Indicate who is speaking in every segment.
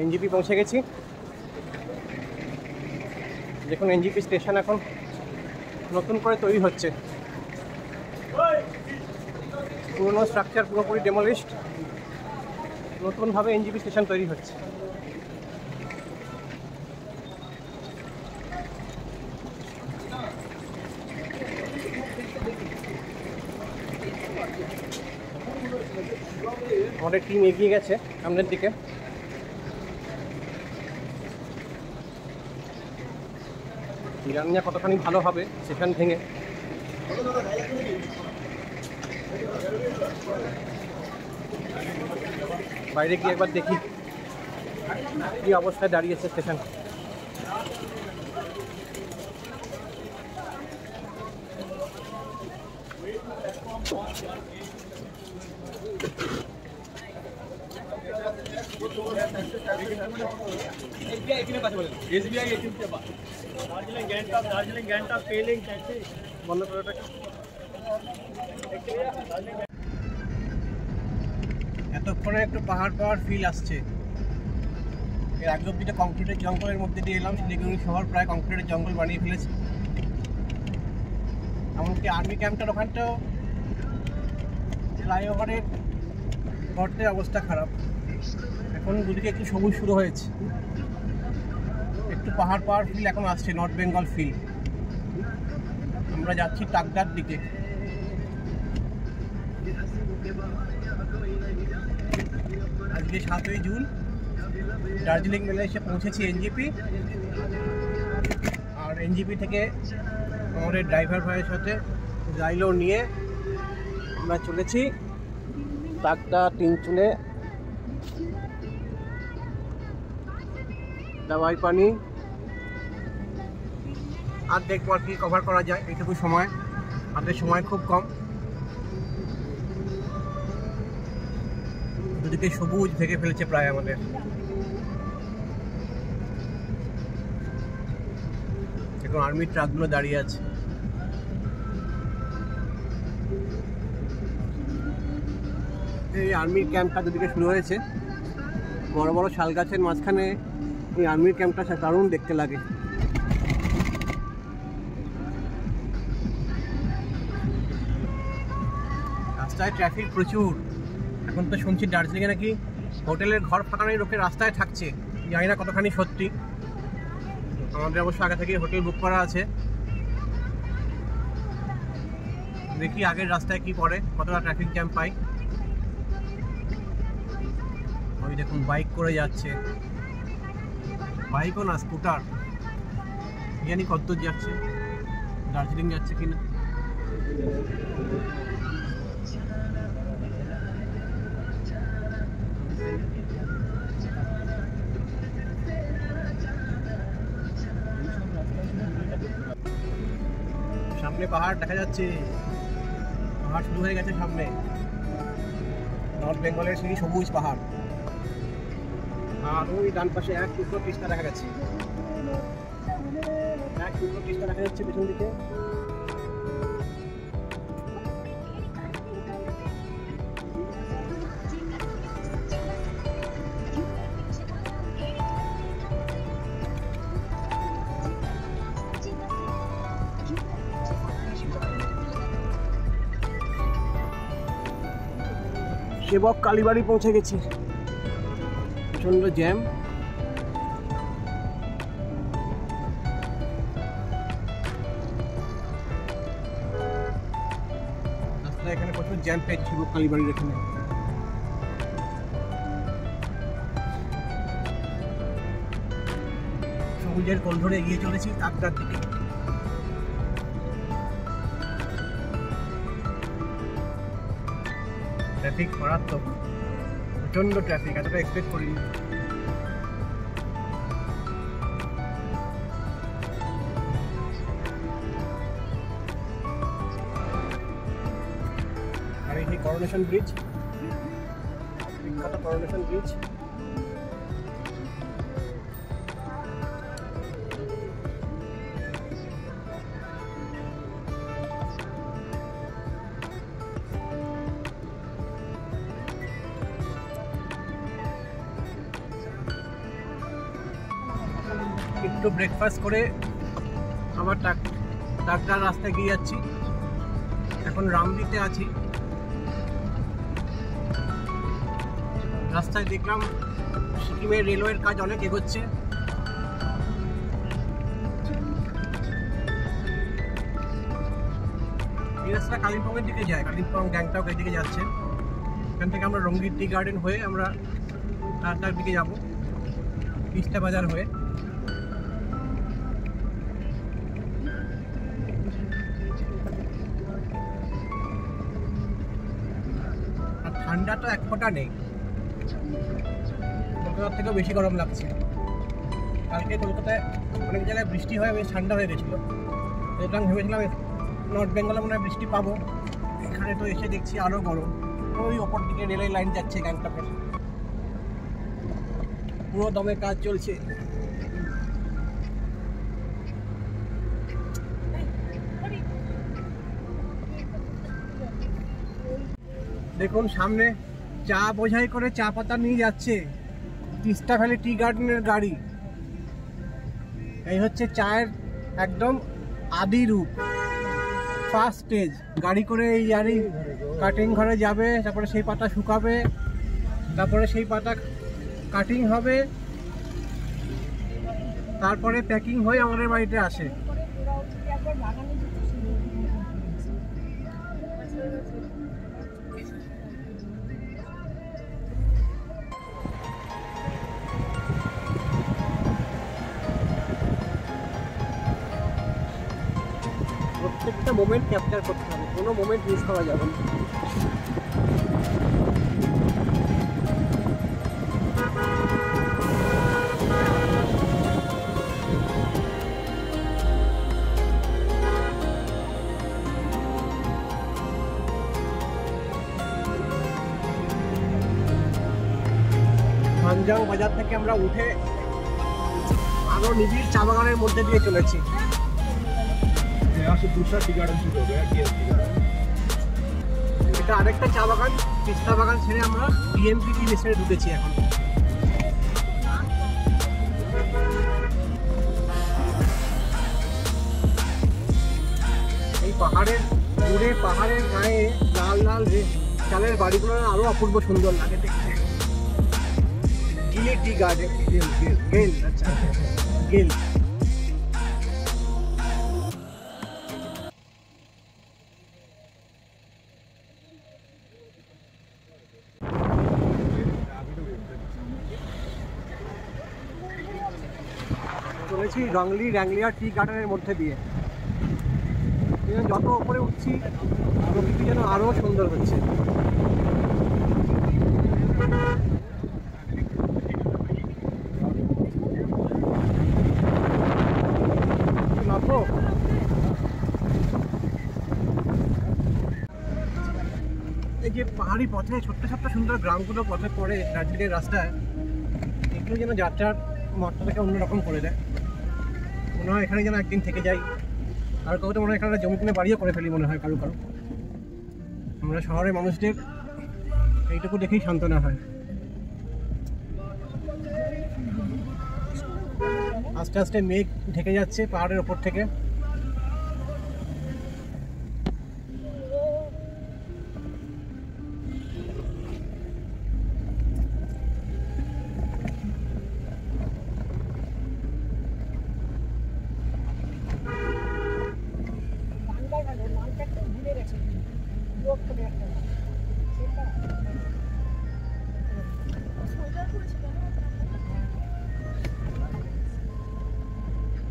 Speaker 1: NJP পৌঁছে গেছি। দেখুন এনজিপি স্টেশন এখন নতুন করে তৈরি হচ্ছে। পুরনো স্ট্রাকচার পুরোপুরি ডেমোলিশড, নতুনভাবে এনজিপি স্টেশন তৈরি হচ্ছে। আমাদের টিম এগিয়ে গেছে সামনের দিকে। জানি না কতখানি ভালো হবে সেখান ভেঙে। বাইরে গিয়ে একবার দেখি কি অবস্থায় দাঁড়িয়েছে স্টেশন। বন্ধ করে এতক্ষণে একটু পাহাড় পাহাড় ফিল আসছে। এর আগে অব্দি কংক্রিটের জঙ্গলের মধ্যে দিয়ে এলাম। শিলিগুড়ি শহর প্রায় কংক্রিটের জঙ্গল বানিয়ে ফেলেছে। এমনকি আর্মি ক্যাম্পটার ওখানটাও ফ্লাইওভারের গর্তের অবস্থা খারাপ। এখন দুদিকে একটু সবুজ শুরু হয়েছে, একটু পাহাড় পাহাড় ফিল এখন আসছে, নর্থ বেঙ্গল ফিল। আমরা যাচ্ছি টাকদার দিকে। আজকে 7ই জুন, দার্জিলিং মেলে এসে পৌঁছেছি এনজিপি। আর এনজিপি থেকে আমাদের ড্রাইভার ভাইয়ের সাথে জাইলো নিয়ে আমরা চলেছি টাকদা টিনচুনে। দাওয়াই পানি আর দেখবো আর কি কভার করা যায়। এইটুকু সময়, আমাদের সময় খুব কম। দুদিকে সবুজ ঢেকে ফেলেছে প্রায় আমাদের। এখন আর্মির ট্রাকগুলো দাঁড়িয়ে আছে। এই আর্মির ক্যাম্পটা দুদিকে শুরু হয়েছে। বড় বড় শাল গাছের মাঝখানে এই আর্মির ক্যাম্পটা দারুণ দেখতে লাগে। রাস্তায় ট্রাফিক প্রচুর। এখন তো শুনছি দার্জিলিংয়ে নাকি হোটেলের ঘর ফাঁকা নেই, লোকের রাস্তায় থাকছে। জানি না কতখানি সত্যি। আমাদের অবশ্য আগে থেকে হোটেল বুক করা আছে। দেখি আগের রাস্তায় কি পড়ে, কতটা ট্রাফিক জ্যাম পাই। ওই দেখুন বাইক করে যাচ্ছে, বাইকও না স্কুটার। জানি কত দূর যাচ্ছে, দার্জিলিং যাচ্ছে কিনা। সামনে পাহাড় দেখা যাচ্ছে, পাহাড় শুরু হয়ে গেছে সামনে। নর্থ বেঙ্গলের সেই সবুজ পাহাড়। আর ওই ডান পাশে এক টুকরো তিস্তা দেখা যাচ্ছে, এক টুকরো তিস্তা দেখা যাচ্ছে পেছন দিকে। সেবক কালীবাড়ি পৌঁছে গেছি। প্রচন্ড জ্যাম। রাস্তায় এখানে প্রচুর জ্যাম পেয়েছি সেবক কালীবাড়ির এখানে। সবুজের কোল ধরে এগিয়ে চলেছি টাকদার দিকে। ট্রাফিক মারাত্মক, প্রচন্ড ট্রাফিক, এতটা এক্সপেক্ট করিনি। আর এই করোনেশন ব্রিজ, বিখ্যাত করোনেশন ব্রিজ। একটু ব্রেকফাস্ট করে আবার টাকদার রাস্তায় গিয়ে যাচ্ছি। এখন রামদিতে আছি। রাস্তায় দেখলাম সিকিমের রেলওয়ের কাজ অনেক এগোচ্ছে। এই রাস্তা কালিম্পংয়ের দিকে যায়, কালিম্পং গ্যাংটক এই দিকে যাচ্ছে। এখান থেকে আমরা রঙ্গিত টি গার্ডেন হয়ে আমরা টাকদার দিকে যাব, তিস্তা বাজার হয়ে। আর ঠান্ডা তো এক ফোঁটা নেই, কলকাতার থেকেও বেশি গরম লাগছে। কালকে কলকাতায় অনেক জায়গায় বৃষ্টি হয়ে বেশ ঠান্ডা হয়ে গেছিলো। সুতরাং ভেবেছিলাম নর্থ বেঙ্গলে মনে হয় বৃষ্টি পাবো, এখানে তো এসে দেখছি আরও গরম। ওই ওপর দিকে রেলের লাইন যাচ্ছে গ্যাংটকের, পুরো দমে কাজ চলছে। দেখুন সামনে চা বোঝাই করে চা পাতা নিয়ে যাচ্ছে তিস্তা ভ্যালি টি গার্ডেনের গাড়ি। এই হচ্ছে চায়ের একদম আদি রূপ, ফার্স্ট স্টেজ। গাড়ি করে এই গাড়ি কাটিং ঘরে যাবে, তারপরে সেই পাতা শুকাবে, তারপরে সেই পাতা কাটিং হবে, তারপরে প্যাকিং হয়ে আমাদের বাড়িতে আসে। প্রত্যেকটা মোমেন্ট ক্যাপচার করতে হবে, কোনো মোমেন্ট মিস করা যাবে না। পাঞ্জাং বাজার থেকে আমরা উঠে আরো নিবিড় চা বাগানের মধ্যে দিয়ে চলেছি। এটা আরেকটা চা বাগান, তিস্তা বাগান ছেড়ে আমরা ডিএমপিটি রেস্টে ঢুকেছি এখন। এই পাহাড়ের দূরে পাহাড়ের গায়ে লাল লাল চালের বাড়িগুলো আরো অপূর্ব সুন্দর লাগে দেখতে। গিলি টি গার্ডেন, গেল, আচ্ছা গেল। চলেছি র্যাংলিয়া টি গার্ডেনের মধ্যে দিয়ে। যত উপরে উঠছি প্রকৃতি যেন আরো সুন্দর হচ্ছে। এই যে পাহাড়ি পথে ছোট্ট ছোট্ট সুন্দর গ্রামগুলো পথে পড়ে দার্জিলিংয়ের রাস্তায়, এগুলো যেন যাত্রার মাত্রাটাকে অন্যরকম করে দেয়। মনে হয় এখানে যেন একদিন থেকে যাই। আর কাউ তো মনে হয় এখানে জমি কিনে বাড়িও করে ফেলি মনে হয় কারো। আমরা শহরের মানুষদের এইটুকু দেখেই সান্ত্বনা হয়। আস্তে আস্তে মেঘ ঢেকে যাচ্ছে পাহাড়ের ওপর থেকে।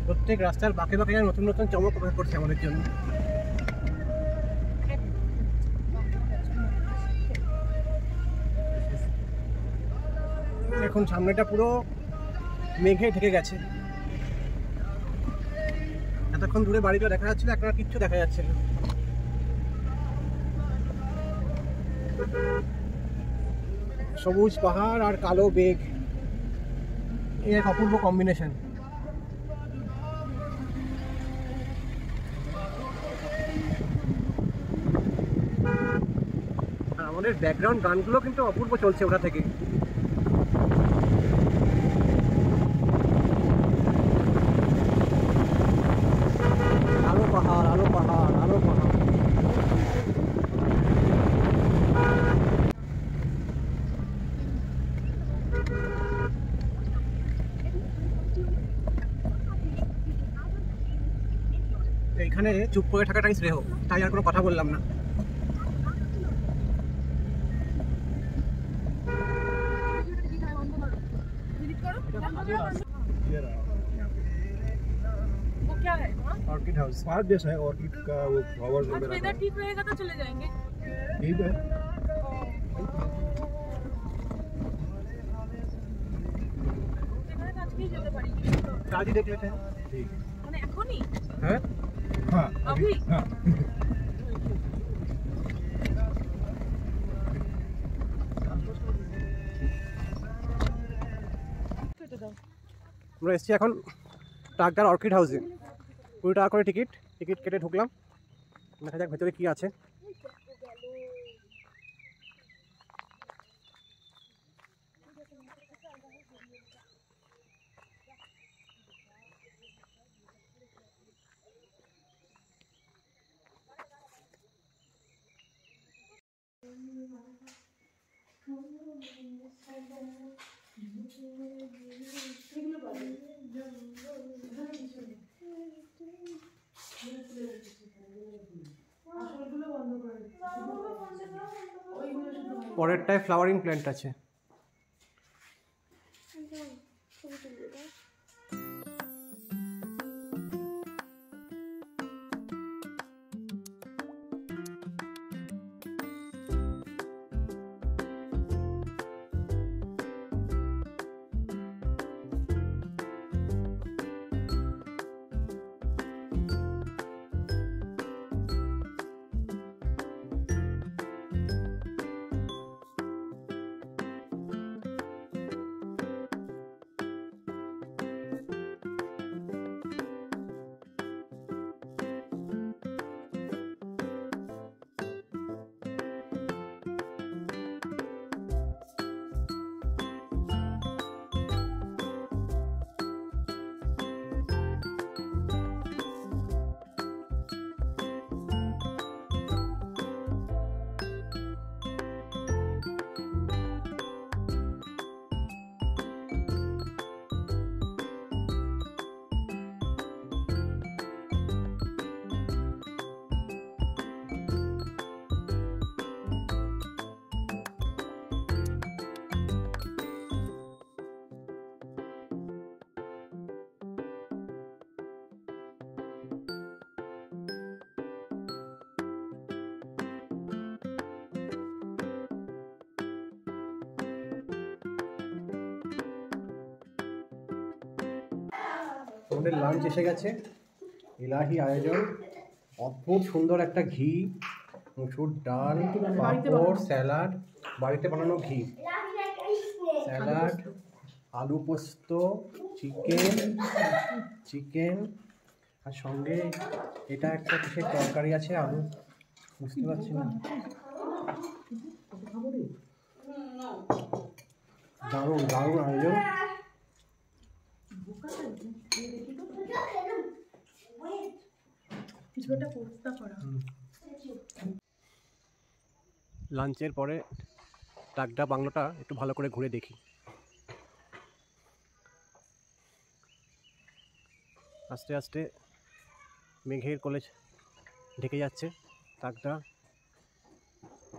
Speaker 1: প্রত্যেক রাস্তার বাঁকে বাঁকে নতুন নতুন চমক অপেক্ষা করছে আমাদের জন্য। এখন সামনেটা পুরো মেঘে ঢেকে গেছে। এতক্ষণ দূরে বাড়িটা দেখা যাচ্ছিল, এখন আর কিচ্ছু দেখা যাচ্ছে না। সবুজ পাহাড় আর কালো মেঘ, এই এক অপূর্ব কম্বিনেশন। আমাদের ব্যাকগ্রাউন্ড গানগুলো কিন্তু অপূর্ব চলছে ওটা থেকে। এখানে চুপ করে থাকাটাই শ্রেয়, তাই আর কোনো কথা বললাম না।
Speaker 2: क्या है
Speaker 1: ऑर्किड हाउस पार्क जैसा है, ऑर्किड का वो फ्लावर्स वगैरह।
Speaker 2: इधर ठीक रहेगा तो चले जाएंगे।
Speaker 1: ठीक है आज ही देख लेते हैं। ठीक
Speaker 2: মানে এখনই?
Speaker 1: है हाँ
Speaker 2: अभी?
Speaker 1: हाँ আমরা এসেছি এখন টাকদার অর্কিড হাউসে। 20 টাকা করে টিকিট কেটে ঢুকলাম। দেখা যাক ভেতরে কি আছে। পরেরটায় ফ্লাওয়ারিং প্ল্যান্ট আছে। আমাদের লাঞ্চ এসে গেছে। ইলাহি আয়োজন, অদ্ভুত সুন্দর একটা ঘি, মুসুর ডাল, পাঁপড়, স্যালাড, বাড়িতে বানানো ঘি, স্যালাড, আলু পোস্ত, চিকেন আর সঙ্গে এটা একটা কিসের তরকারি আছে, আলু বুঝতে পারছি না। দারুণ দারুণ আয়োজন। লাঞ্চের পরে টাকদা বাংলোটা একটু ভালো করে ঘুরে দেখি। আস্তে আস্তে মেঘের কোলে ঢেকে যাচ্ছে টাকদা,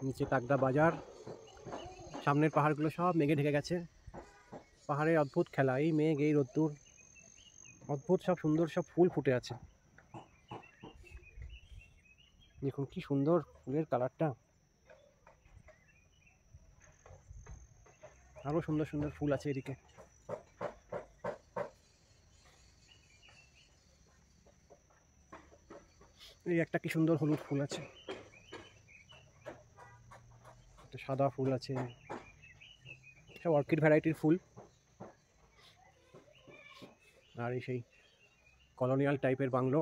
Speaker 1: নিচে টাকদা বাজার, সামনের পাহাড়গুলো সব মেঘে ঢেকে গেছে। পাহাড়ে অদ্ভুত খেলা, এই মেঘ এই রোদ্দুর, অদ্ভুত সব সুন্দর সব ফুল ফুটে আছে। দেখুন কি সুন্দর ফুলের কালারটা, আরো সুন্দর সুন্দর ফুল আছে এদিকে। এই একটা কি সুন্দর হলুদ ফুল আছে, একটা সাদা ফুল আছে, সব অর্কিড ভ্যারাইটির ফুল। আর এই সেই কলোনিয়াল টাইপের বাংলো,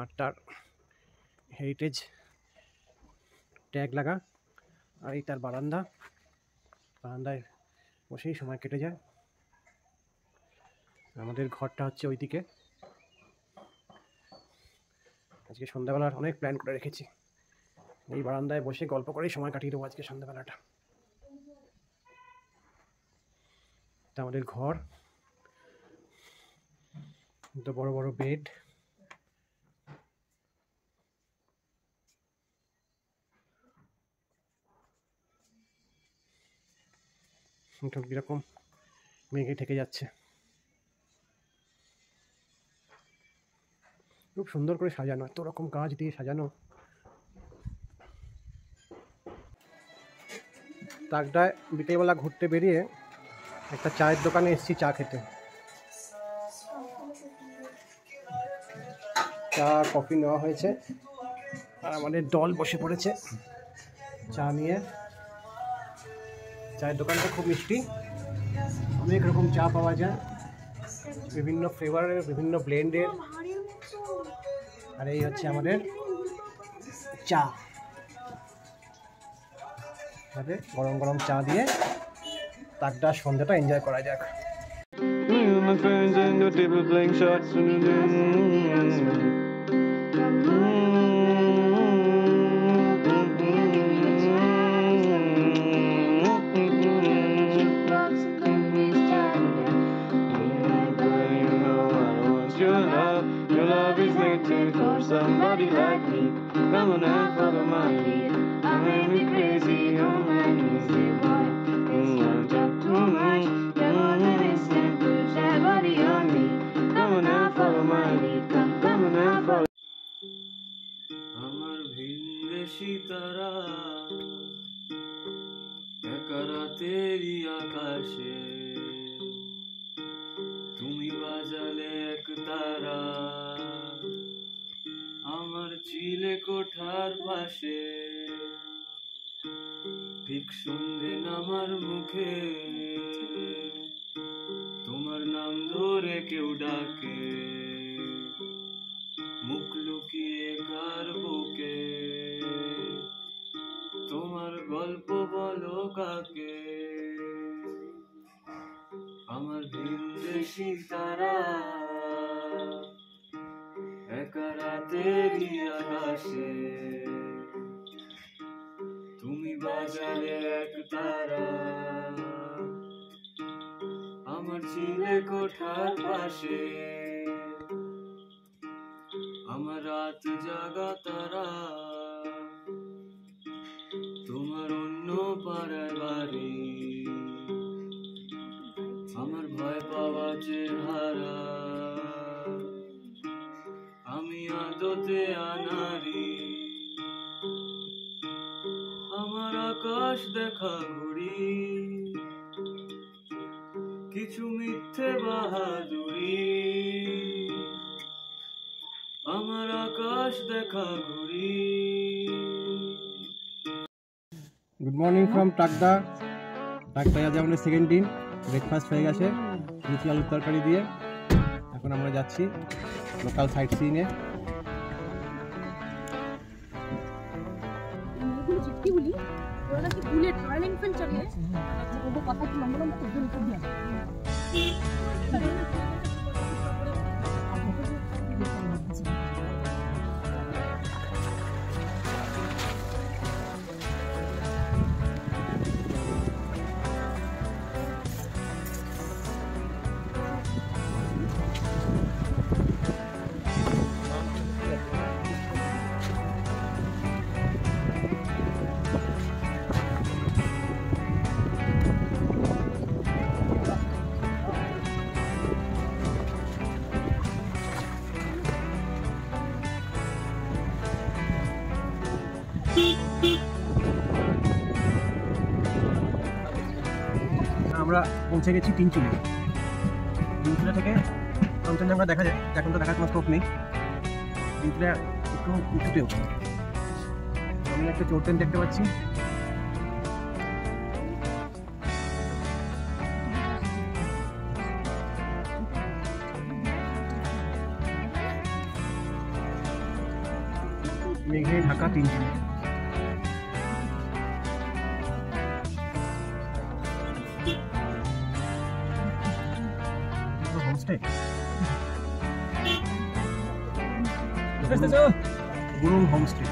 Speaker 1: আর তার হেরিটেজ ট্যাগ লাগা, আর এই তার বারান্দায় বসেই সময় কেটে যায়। আমাদের ঘরটা হচ্ছে ওইদিকে। আজকে সন্ধ্যাবেলার অনেক প্ল্যান করে রেখেছি, এই বারান্দায় বসে গল্প করেই সময় কাটিয়ে দেবো আজকে সন্ধ্যাবেলাটা। এটা আমাদের ঘর, তো বড় বড় বেড, কিরকম মেঘে ঠেকে যাচ্ছে। খুব সুন্দর করে সাজানো, এত রকম কাজ দিয়ে সাজানো। তাকদায় বিকেলবেলা ঘুরতে বেরিয়ে একটা চায়ের দোকানে এসেছি চা খেতে। চা কফি নেওয়া হয়েছে আর আমাদের দল বসে পড়েছে চা নিয়ে। চায়ের দোকানটা খুব মিষ্টি, অনেক রকম চা পাওয়া যায়, বিভিন্ন ফ্লেভারের, বিভিন্ন ব্লেন্ডের। আর এই হচ্ছে আমাদের চা, গরম গরম চা দিয়ে তাকদা সন্ধ্যাটা এনজয় করা যাক।
Speaker 3: Your love is waiting for somebody like me. Come on and follow my lead. I may be crazy on my knees, boy. I talk too much. Come on and listen, push that body on me. Come on and follow my lead. Come on and follow. আমার ভিনদেশী তারা একা রাতেরই আকাশে, তুমি বাজালে এক তারা আমার চিলে কোঠার পাশে। ঠিক সন্ধে নামার মুখে তোমার নাম ধরে কেউ ডাকে, মুখ লুকিয়ে কার বুকে তোমার গল্প বলো কাকে। আমার ভিনদেশী তারা একা রাতেরই আকাশে, তুমি বাজালে এক তারা আমার চিলে কোঠার পাশে। আমার রাত জাগা তারা তোমার অন্য পাড়ায় বাড়ি, আমার ভয় পাওয়া চেহারা আমি আদতে আনারি। আমার আকাশ দেখা ঘুড়ি কিছু মিথ্যে বাহাদুরি, আমার আকাশ দেখা ঘুড়ি।
Speaker 1: Good morning from Takdah. তাকদায় আজ আমাদের সেকেন্ড দিন, ব্রেকফাস্ট হয়ে গেছে লুচি আলুর তরকারি দিয়ে। এখন আমরা যাচ্ছি লোকাল সাইট সিইংয়ে।
Speaker 2: চিঠকিগুলি ওরা নাকি বুলেট রয়্যাল এনফিল্ড চালিয়ে ওদের কথা কি লম্বা লম্বা করে লিখে দিয়ে
Speaker 1: আমরা পৌঁছে গেছি তিনচুলে। তিনচুলা থেকে কাঞ্চনজঙ্ঘা দেখা যায়, এখন তো দেখার কোনো স্কোপ নেই। তিনচুলা একটু উঁচুতেও সামনে একটা চোর ট্রেন দেখতে পাচ্ছি। মেঘে ঢাকা তিনচুলা। Homestay Gurung homestay.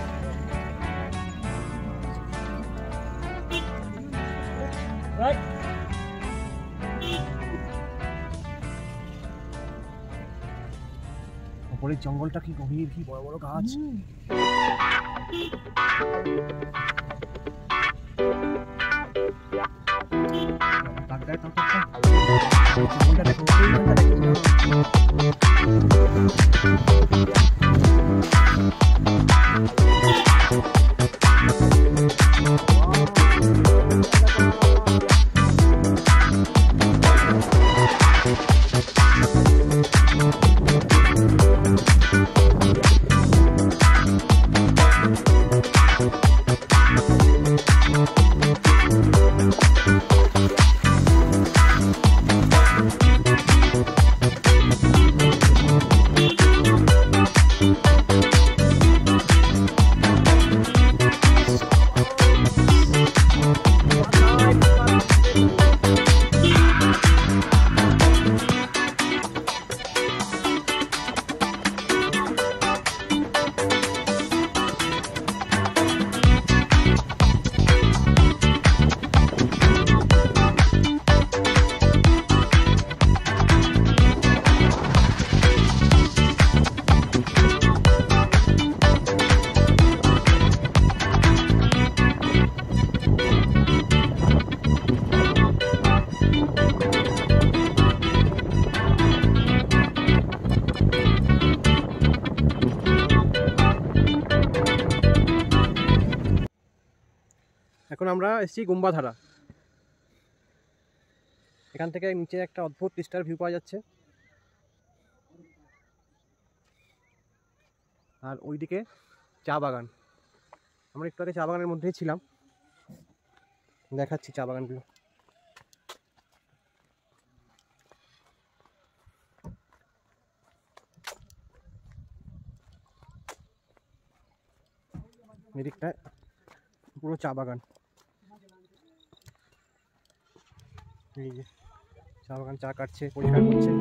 Speaker 1: উপরের জঙ্গলটা কি গভীর, কি বড় বড় গাছ। জঙ্গলটা দেখো, এইখানটা এখন আমরা এসেছি গুম্বাধারা। এখান থেকে নিচে একটা অদ্ভুত তিস্তার ভিউ পাওয়া যাচ্ছে, আর ওইদিকে চা বাগান। আমরা একটু আগে চা বাগানের মধ্যেই ছিলাম, দেখাচ্ছি চা বাগানগুলো। এদিকটা পুরো চা বাগান, এই যে চা বাগান, চা কাটছে, পরিষ্কার করছে।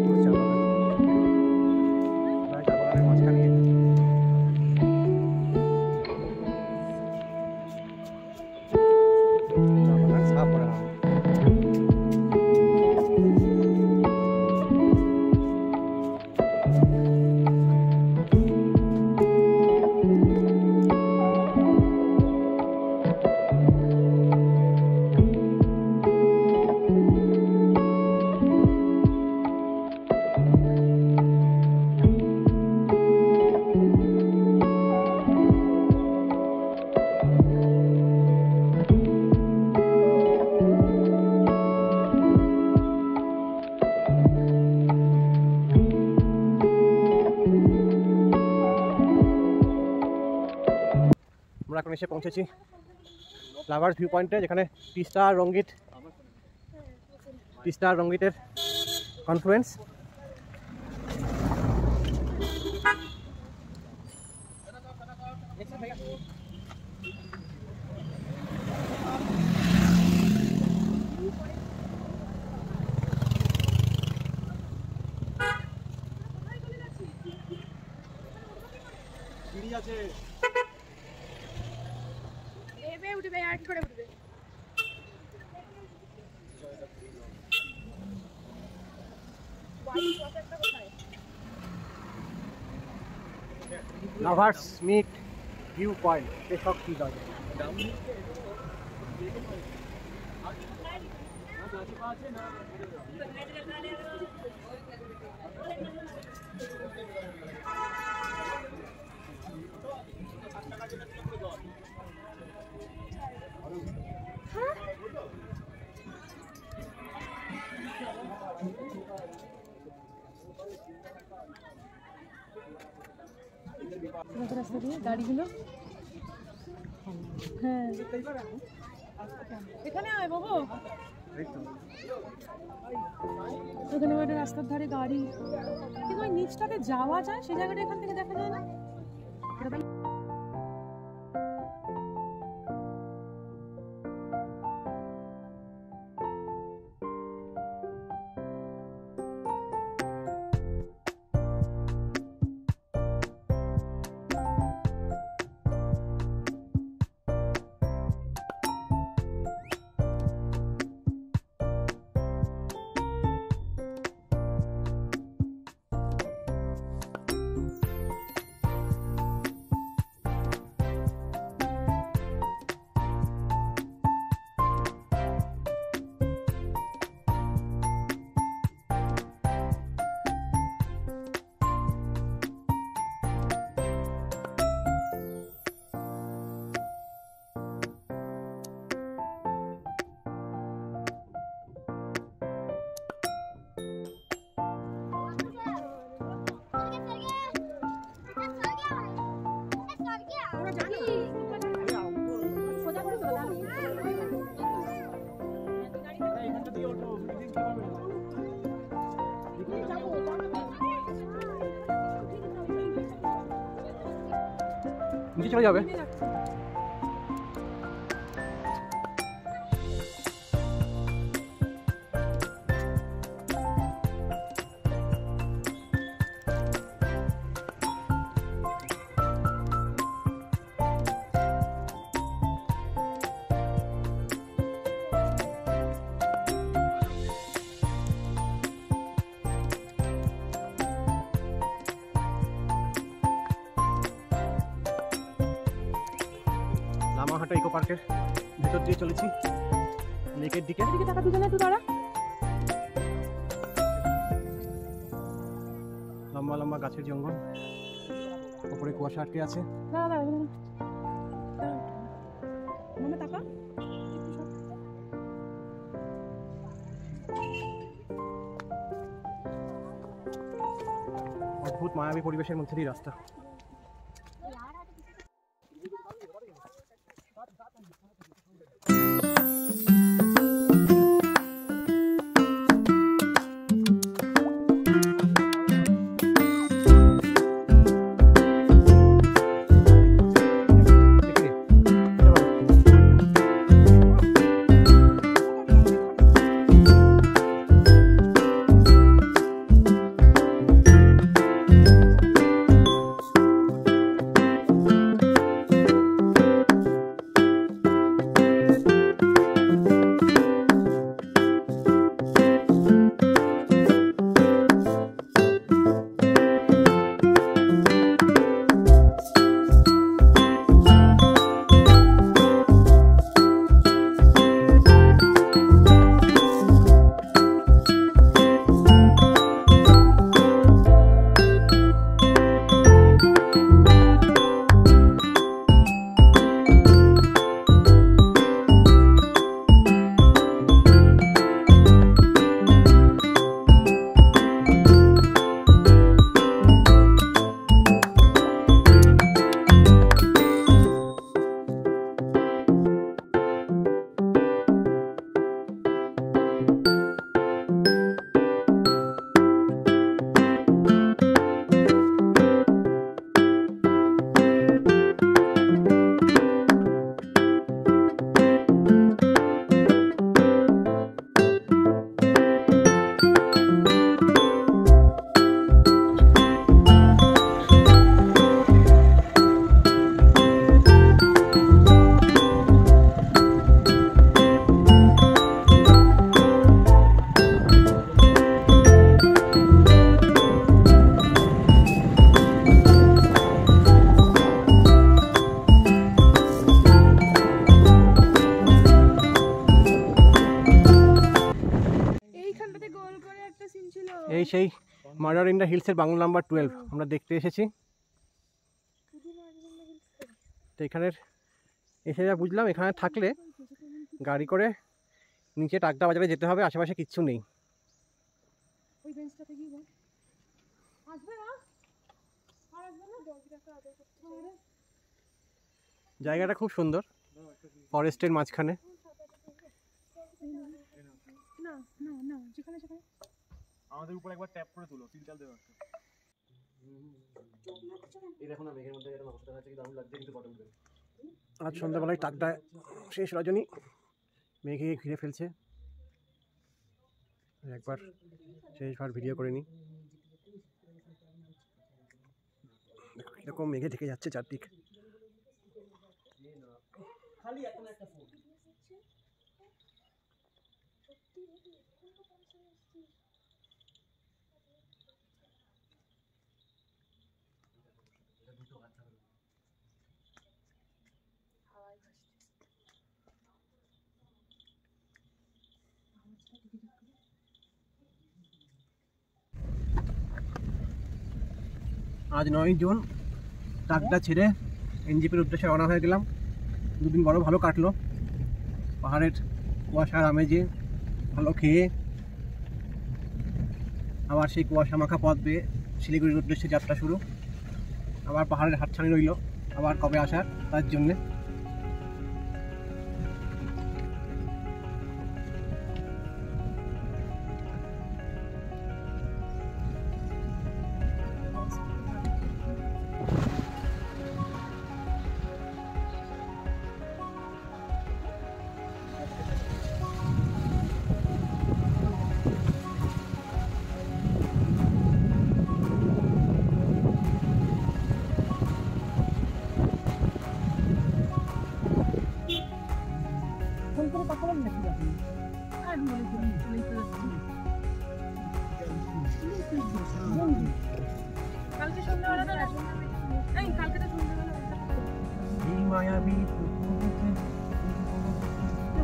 Speaker 1: পুরো চা বাগান, চা বাগানের মাঝখানে চা বাগান সাফ করা হয়। আমরা এখন এসে পৌঁছেছি লাভার ভিউ পয়েন্টে, যেখানে তিস্তা আর রঙ্গিতের কনফ্লুয়েন্স। সিঁড়ি আছে,
Speaker 2: উঠবে আর কি করে উঠবে?
Speaker 1: লাভার্স মিট ভিউ পয়েন্ট, এসব কি আছে?
Speaker 2: রাস্তা দিয়ে গাড়িগুলো, হ্যাঁ এখানে আয় বাবু, এখানে একটা রাস্তার ধারে গাড়ি, কিন্তু ওই নিচটাতে যাওয়া যায়, সেই জায়গাটা এখান থেকে দেখা যায় না। ওরা জানো সোজা করে চলে আমি
Speaker 1: এখানটা দিয়ে ওঠো নিচে চলে যাবে। লামাহাটা ইকো পার্কের ভেতর দিয়ে চলেছি লেকের দিকে।
Speaker 2: এদিকে টাকা দুজনে একটু দাঁড়া।
Speaker 1: লম্বা লম্বা গাছের জঙ্গল, উপরে কুয়াশা আটকে আছে।
Speaker 2: দাঁড়া দাঁড়া মামা টাকা
Speaker 1: অদ্ভুত মায়াবী পরিবেশের মধ্যে দিয়ে রাস্তা। এই সেই মার্ডার ইন দ্য হিলসের বাংলা নাম্বার 12 আমরা দেখতে এসেছি। তো এখানের এসে যা বুঝলাম, এখানে থাকলে গাড়ি করে নিচে টাকদা বাজারে যেতে হবে, আশেপাশে কিচ্ছু নেই। জায়গাটা খুব সুন্দর, ফরেস্টের মাঝখানে।
Speaker 4: আমাদের উপর একবার ট্যাপ করে তুলো, তিন চাল দেওয়া আছে।
Speaker 1: আজ সন্ধ্যাবেলায় টাকদা শেষ রজনী, মেঘে ঘিরে ফেলছে। একবার শেষবার ভিডিও করে নিই। এরকম মেঘে ঢেকে যাচ্ছে চারদিক। আজ 9 জুন, টাকদা ছেড়ে এনজিপির উদ্দেশ্যে রওনা হয়ে গেলাম। দুদিন বড় ভালো কাটলো, পাহাড়ের কুয়াশার আমেজে ভালো খেয়ে আবার সেই কুয়াশা মাখা পথ বেয়ে শিলিগুড়ির উদ্দেশ্যে যাত্রা শুরু। আবার পাহাড়ের হাতছানি রইল, আবার কবে আসার তার জন্যে।
Speaker 2: ফোন করে কথা বলেন নাকি আপনি? আর মনে করি চলেই তো যাচ্ছি। কালকে সন্ধ্যাবেলা তো এই কালকে তো সন্ধ্যাবেলা
Speaker 1: এই মায়াবী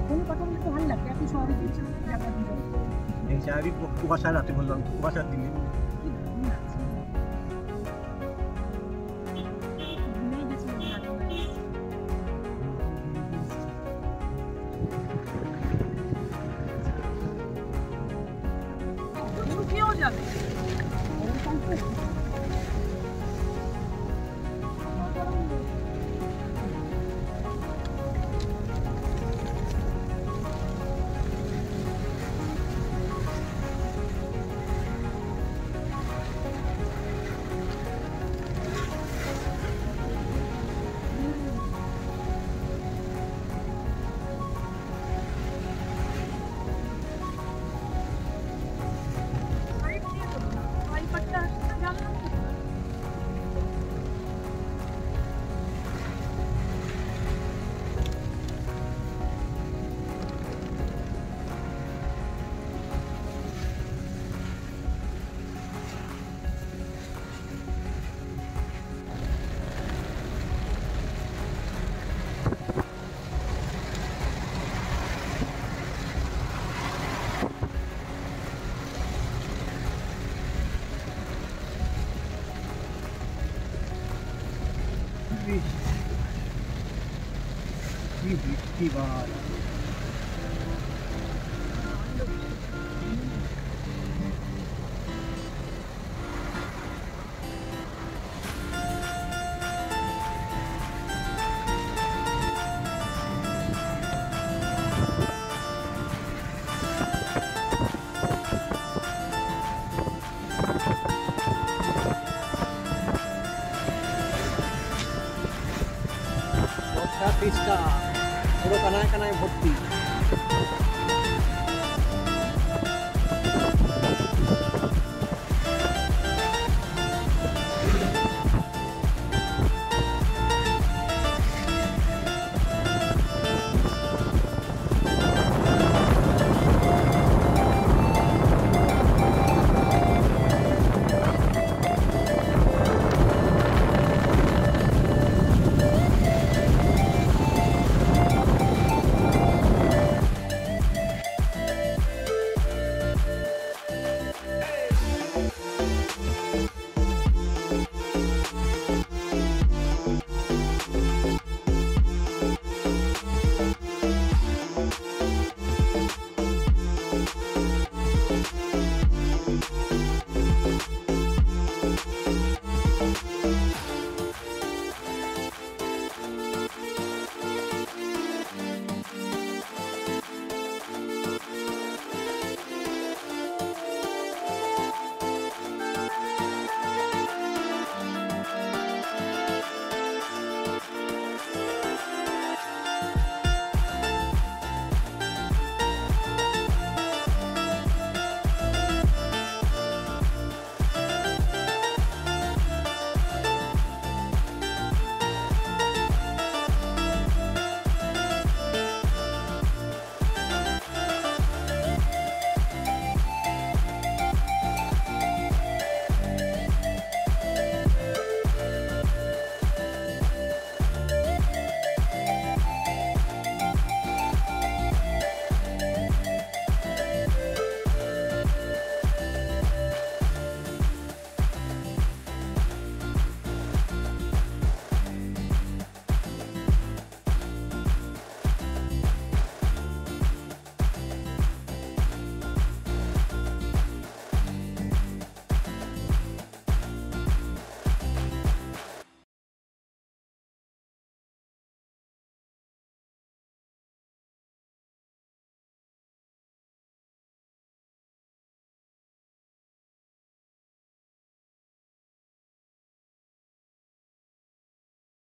Speaker 2: ফোনে কথা বলতে ভালো লাগে। আপনি শহরে গিয়েছেন জায়গা দিয়ে
Speaker 1: এই মায়াবী কুয়াশা রাতে বললাম, কুয়াশার দিনে
Speaker 2: কি দারুণ লাগছে। ভুলেই গেছি মনে হয় আপনার। একটু শুকিয়েও যাবে। পাইপ দিয়ে দেবো না। পাইপারটা আসতে জানলাম না।
Speaker 1: কি বৃষ্টি ভাই। বর্ষা তিস্তা পুরো কানায় কানায় ভর্তি।